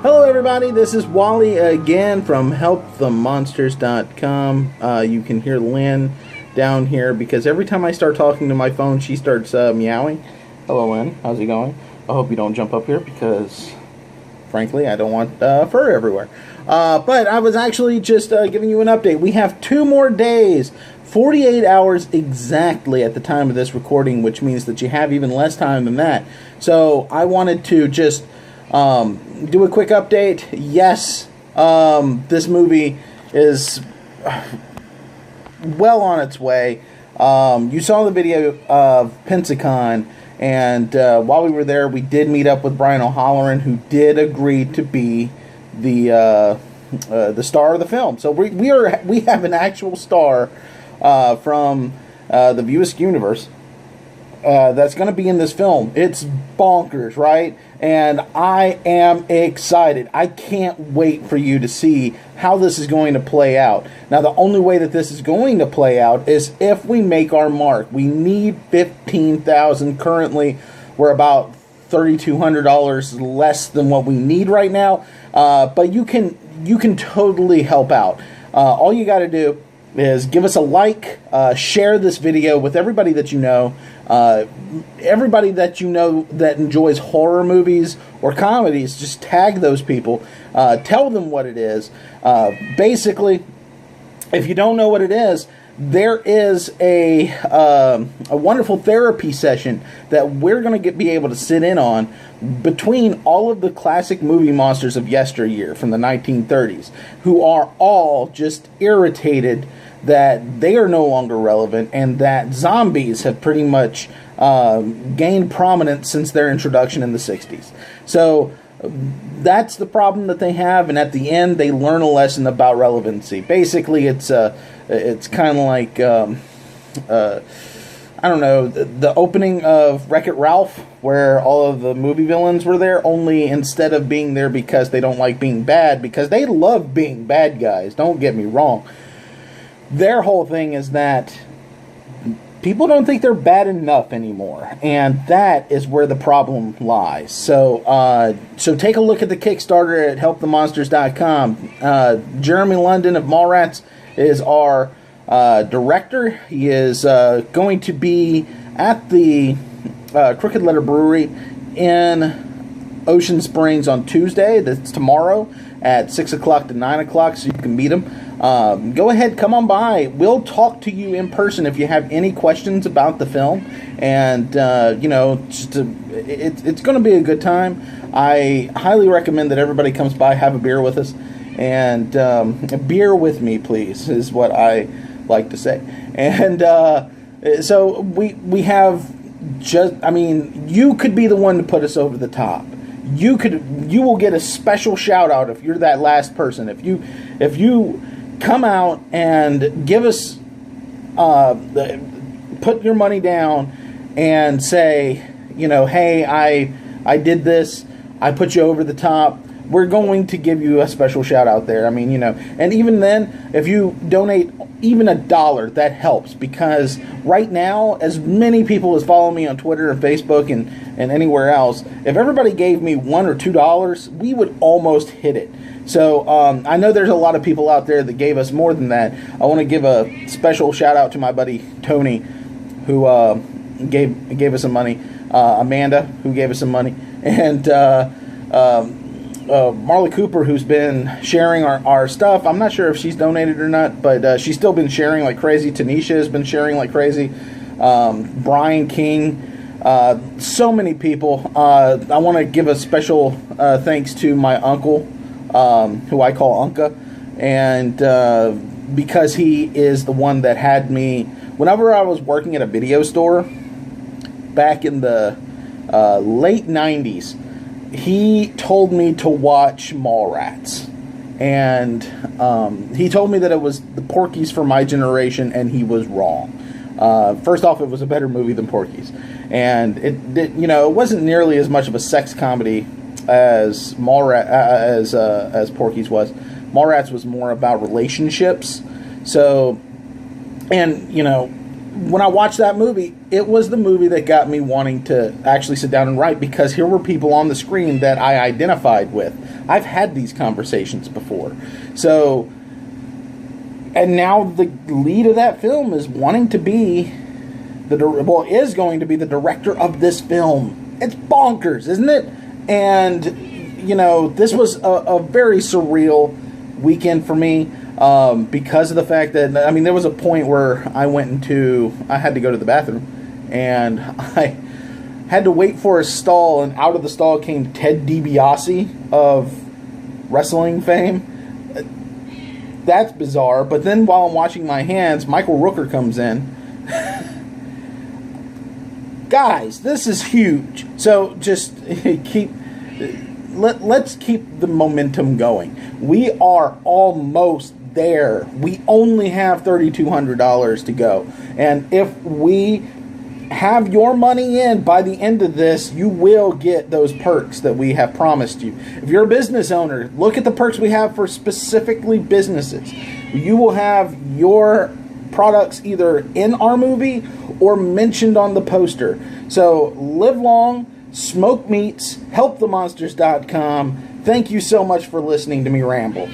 Hello everybody, this is Wally again from helpthemonsters.com. You can hear Lynn down here because every time I start talking to my phone, she starts meowing. Hello Lynn, how's it going? I hope you don't jump up here because, frankly, I don't want fur everywhere. But I was actually just giving you an update. We have 2 more days, 48 hours exactly at the time of this recording, which means that you have even less time than that. So I wanted to just do a quick update. Yes, this movie is well on its way. You saw the video of Pensacon, and while we were there, we did meet up with Brian O'Halloran, who did agree to be the star of the film. So we have an actual star from the Viewist universe that's going to be in this film. It's bonkers, right? And I am excited. I can't wait for you to see how this is going to play out. Now, the only way that this is going to play out is if we make our mark. We need $15,000. Currently, we're about $3,200 less than what we need right now. But you can totally help out. All you got to do is give us a like, share this video with everybody that you know. Everybody that you know that enjoys horror movies or comedies, just tag those people. Tell them what it is. Basically, if you don't know what it is, there is a wonderful therapy session that we're going to be able to sit in on between all of the classic movie monsters of yesteryear from the 1930s, who are all just irritated that they are no longer relevant and that zombies have pretty much gained prominence since their introduction in the 60s. So that's the problem that they have, and at the end they learn a lesson about relevancy. Basically, it's kind of like I don't know, the opening of Wreck-It Ralph, where all of the movie villains were there, only instead of being there because they don't like being bad, because they love being bad guys, don't get me wrong. Their whole thing is that people don't think they're bad enough anymore, and that is where the problem lies. So take a look at the Kickstarter at helpthemonsters.com. Jeremy London of Mallrats is our director. He is going to be at the Crooked Letter Brewery in Ocean Springs on Tuesday. That's tomorrow at 6 o'clock to 9 o'clock, so you can meet him. Go ahead, come on by. We'll talk to you in person if you have any questions about the film. And, it's going to be a good time. I highly recommend that everybody comes by, have a beer with us. And a beer with me, please, is what I like to say. And so we have you could be the one to put us over the top. You will get a special shout out if you're that last person. If you come out and give us put your money down and say, hey, I did this, I put you over the top, we're going to give you a special shout out there. And even then, if you donate even $1, that helps, because right now, as many people as follow me on Twitter and Facebook and anywhere else, if everybody gave me $1 or $2, we would almost hit it. So I know there's a lot of people out there that gave us more than that. I want to give a special shout out to my buddy Tony, who gave us some money, Amanda, who gave us some money, and Marley Cooper, who's been sharing our stuff. I'm not sure if she's donated or not, but she's still been sharing like crazy. Tanisha has been sharing like crazy. Brian King. So many people. I want to give a special thanks to my uncle, who I call Unca, and because he is the one that had me, whenever I was working at a video store back in the late 90s, he told me to watch Mallrats. And he told me that it was the Porky's for my generation, and he was wrong. First off, it was a better movie than Porky's. And it wasn't nearly as much of a sex comedy as as Porky's was. Mallrats was more about relationships. So, and when I watched that movie, it was the movie that got me wanting to actually sit down and write, because here were people on the screen that I identified with. I've had these conversations before. So, and now the lead of that film is wanting to be is going to be the director of this film. It's bonkers, isn't it? And, you know, this was a very surreal weekend for me, because of the fact that, I mean, there was a point where I had to go to the bathroom, and I had to wait for a stall, and out of the stall came Ted DiBiase of wrestling fame. That's bizarre. But then while I'm washing my hands, Michael Rooker comes in. Guys, this is huge. So just let's keep the momentum going. We are almost there. We only have $3,200 to go. And if we have your money in by the end of this, you will get those perks that we have promised you. If you're a business owner, look at the perks we have for specifically businesses. You will have your products either in our movie or mentioned on the poster. So live long, smoke meats, helpthemonsters.com. Thank you so much for listening to me ramble.